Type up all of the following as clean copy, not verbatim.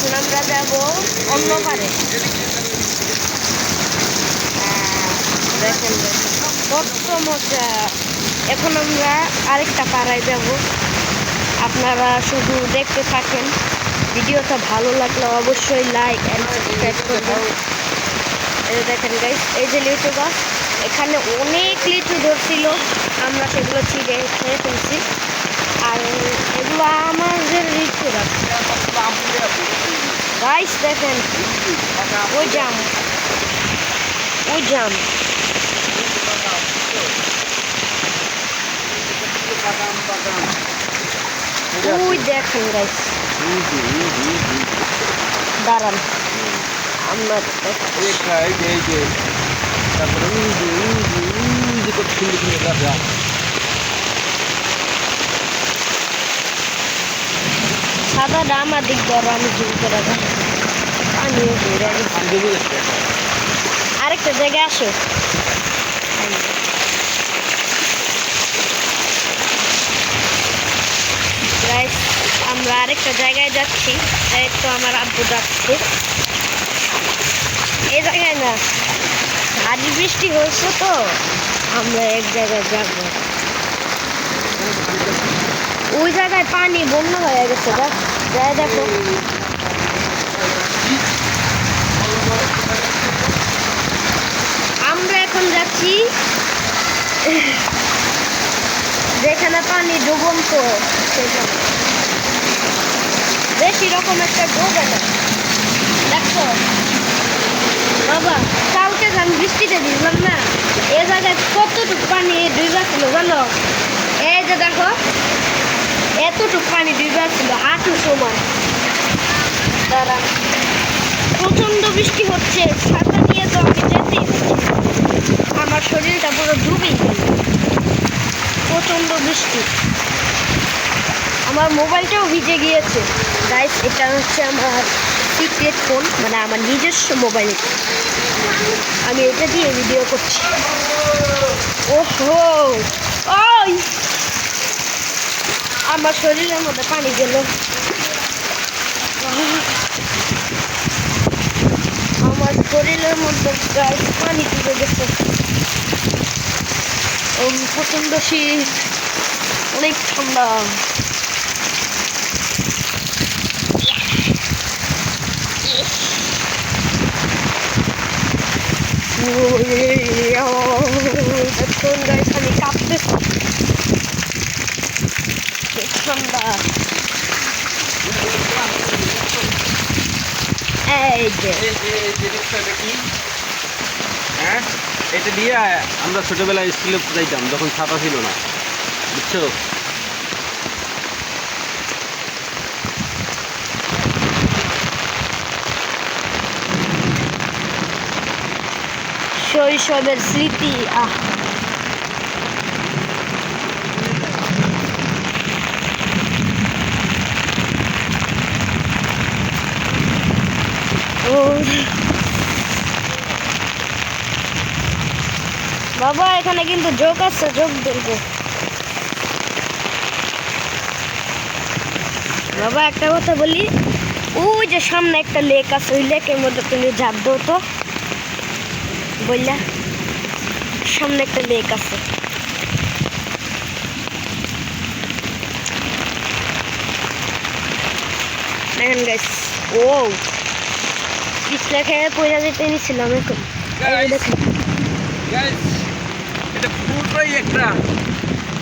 এখন আমরা যাব অন্য পারে। দেখেন কত মজা। এখন আমরা আরেকটা পাড়ায় যাব, আপনারা শুধু দেখতে থাকেন। ভিডিওটা ভালো লাগলে অবশ্যই লাইক অ্যান্ড সাবস্ক্রাইব করবেন। এই দেখেন গাইস, এই যে লিচু গাছ, এখানে অনেক লিচু ধরছিল, আমরা সেগুলো ছিঁড়ে খেয়ে ফেলছি। আর এগুলো আমাদের লিচু গাছ গাইস। দেখেন ওই জাম, ওই জাম, ওই দেখেন গাইস। দাঁড়ান আমরা সাদা ডাম আর দিক ধরো, আমি জুম করে আরেকটা জায়গায় আসো। আমরা আরেকটা জায়গায় যাচ্ছি, তাই তো আমার আব্বু যাচ্ছে। এই জায়গায় না, ভারী বৃষ্টি হয়েছে তো আমরা এক জায়গায় যাব। ওই জায়গায় পানি বন্যা হয়ে গেছে, যাই দেখো। আমরা এখন যাচ্ছি যেখানে পানি ডুবন্ত, সেখানে বেশি রকম একটা ডোবে না। দেখো বাবা, কালকে আমি বৃষ্টিতে দিলাম না, এ জায়গায় কতটুকু পানি ডুবা ছিল জানো? এই যে দেখো, এতটুকু পানি ডুবা ছিল, হাঁটু সমান। দাঁড়া, প্রচন্ড বৃষ্টি হচ্ছে, ছাতা নিয়ে তো আমি যেতেই পারছি, আমার শরীরটা পুরো ডুবে। প্রচন্ড বৃষ্টি, আমার মোবাইলটাও ভিজে গিয়েছে গাইস। এটা হচ্ছে আমার সিক্রেট ফোন, মানে আমার নিজস্ব মোবাইল, আমি এটা দিয়ে ভিডিও করছি। ওহো, ওই আমার শরীরের মধ্যে পানি গেল। আমার শরীরের মধ্যে গাইস পানি ঢুকে গেছে। প্রচন্ড শীত, অনেক ঠান্ডা। দেখুন গাইস, আমি কাঁপতেছি, ঠান্ডা। এই যে হ্যাঁ, এটা দিয়ে আমরা ছোটবেলায় স্কুলে যাইতাম যখন ছাতা ছিল না, বুঝছো? শৈশবের স্মৃতি। বাবা, এখানে কিন্তু যোগ আছে, যোগ দেখবো। বাবা একটা কথা বলি, ওই যে সামনে একটা লেক আছে, ওই লেকের মধ্যে তুমি ঝাঁপ দাও তো, বললা সামনে একটা লেক আছে। দেখেন গাইস, ও পিছলে খেয়ে পয়সা যেতে নিছিলাম। এখন দেখেন এটা পুরোটাই একটা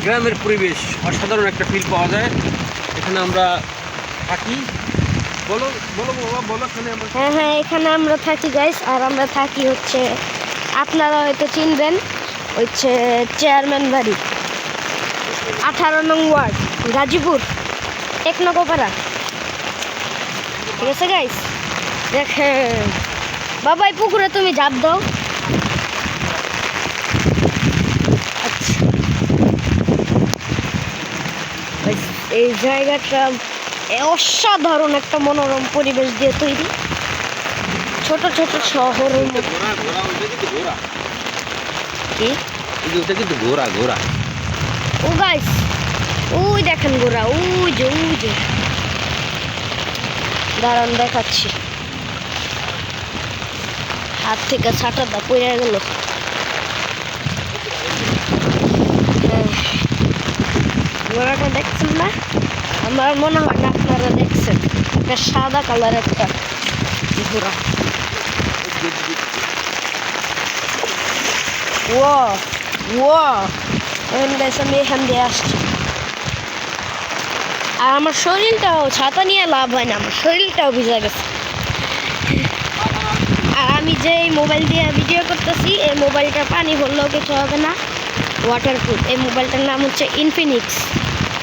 গ্রামের পরিবেশ, অসাধারণ একটা ফিল পাওয়া যায় এখানে আমরা থাকি। বলো বলো বাবা, বলো। হ্যাঁ, এখানে আমরা থাকি গাইস। আর আমরা থাকি হচ্ছে, আপনারা হয়তো চিনবেন, হচ্ছে চেয়ারম্যান বাড়ি, 18 নং ওয়ার্ড, গাজীপুর, টেকনোপাড়া। ঠিক আছে গাইস, দেখেন বাবা, এই পুকুরে তুমি ঝাঁপ দাও। আচ্ছা, এই জায়গাটা অসাধারণ একটা মনোরম পরিবেশ দিয়ে তৈরি, ছোট ছোট শহরের মধ্যে। কিন্তু ঘোড়া ঘোড়া, ও গাইস, ওই দেখেন ঘোড়া, ওই যে দাঁড়ান দেখাচ্ছি। হাত থেকে ছাটাটা পড়ে গেল। ঘোড়াটা দেখছেন না? আমার মনে হয় না আপনারা দেখছেন। একটা সাদা কালার একটা ঘোড়া। ও ও এখন গাইস আমি এখান দিয়ে আসছি। আর আমার শরীরটাও, ছাতা নিয়ে লাভ হয় না, আমার শরীরটাও ভিজে গেছে। আর আমি যে এই মোবাইল দিয়ে ভিডিও করতেছি, এই মোবাইলটা পানি ভরলেও কিছু হবে না, ওয়াটারপ্রুফ। এই মোবাইলটার নাম হচ্ছে ইনফিনিক্স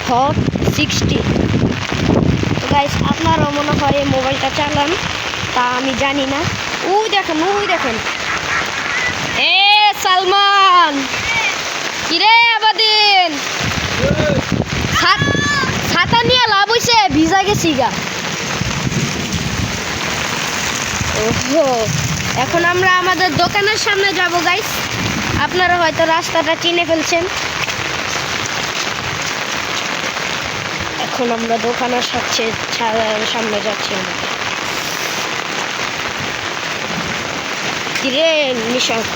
হট 60। তো গাইস আপনারাও মনে হয় এই মোবাইলটা চালান, তা আমি জানি না। ওই দেখেন এ সালমান, কিরে আবাদিন, ছাতা নিয়ে লাভ হইছে, ভিজা গেছি গা। ওহো, এখন আমরা আমাদের দোকানের সামনে যাব গাইস। আপনারা হয়তো রাস্তাটা চিনে ফেলছেন। এখন আমরা দোকানের সামনে যাচ্ছি। কিরে নিশাঙ্ক,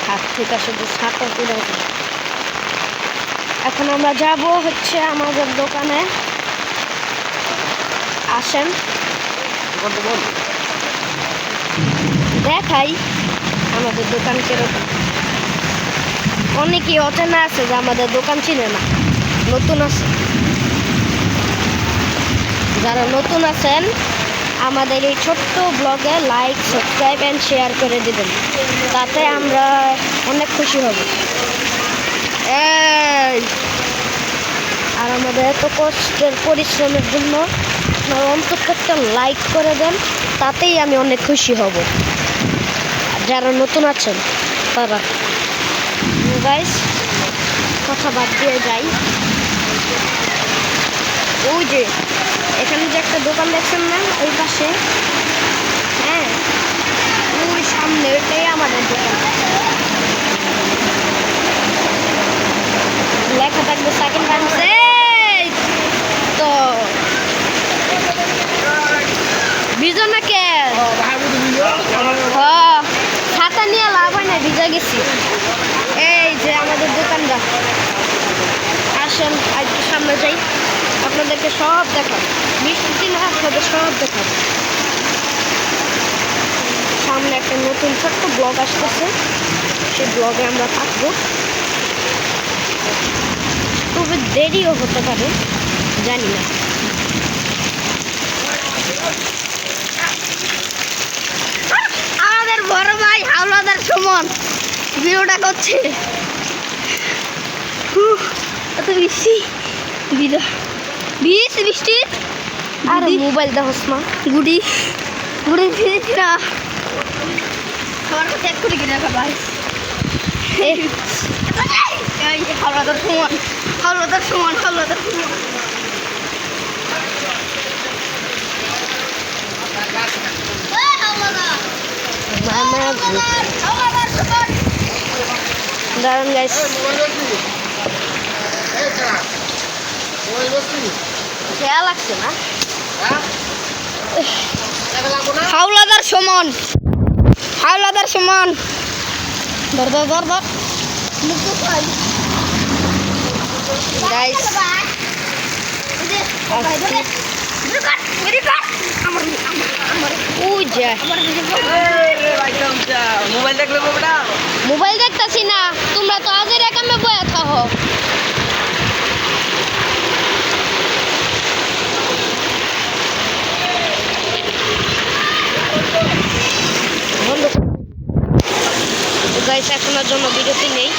হাত থেকে শুধু ছাতা তুলে। এখন আমরা যাব হচ্ছে আমাদের দোকানে। আসেন দেখাই আমাদের দোকান কিরকম। অনেকেই অচেনা আছে যে আমাদের দোকান চিনে না, নতুন আছে। যারা নতুন আছেন আমাদের এই ছোট্ট ব্লগে লাইক, সাবস্ক্রাইব অ্যান্ড শেয়ার করে দেবেন, তাতে আমরা অনেক খুশি হব। আর আমাদের এত কষ্টের পরিশ্রমের জন্য আপনারা অন্তত একটা লাইক করে দেন, তাতেই আমি অনেক খুশি হব। আর যারা নতুন আছেন তারা গাইস কথা বাদ দিয়ে যাই। ওই যে এখানে যে একটা দোকান দেখছেন না, ওই পাশে, হ্যাঁ ওই সামনে, ওইটাই আমাদের দোকান। লেখা থাকবে সেকেন্ড টাইমস। তো ভিজো না কে? ছাতা নিয়ে লাভ হয় না, ভিজা গেছি। এই যে আমাদের দোকানদার। আসেন একটু সামনে যাই, আপনাদেরকে সব দেখাবো। বৃষ্টির দিনে আপনাদের সব দেখাবো। সামনে একটা নতুন ছোট্ট ব্লগ আসতেছে, সেই ব্লগে আমরা থাকবো। তবে দেরিও হতে পারে, জানি না। আমাদের বড় ভাই হাওলাদার সুমন ভিডিওটা করছে। এত বৃষ্টি, বৃষ্টি। আর মোবাইল দেখোস না, গুড়ি ফিরেছি না। আমার কাছে এক করে কিনে রাখা ভাই। হাওলাদার সুমন। দাঁড়ান গাইস, খেয়াল লাগছে না। হাওলাদার সুমন ধর গাইস। মোবাইল দেখতেছি না, তোমরা তো আজের একামে বয়া থাকো। গাইস এখনের জন্য বিরতি নেই।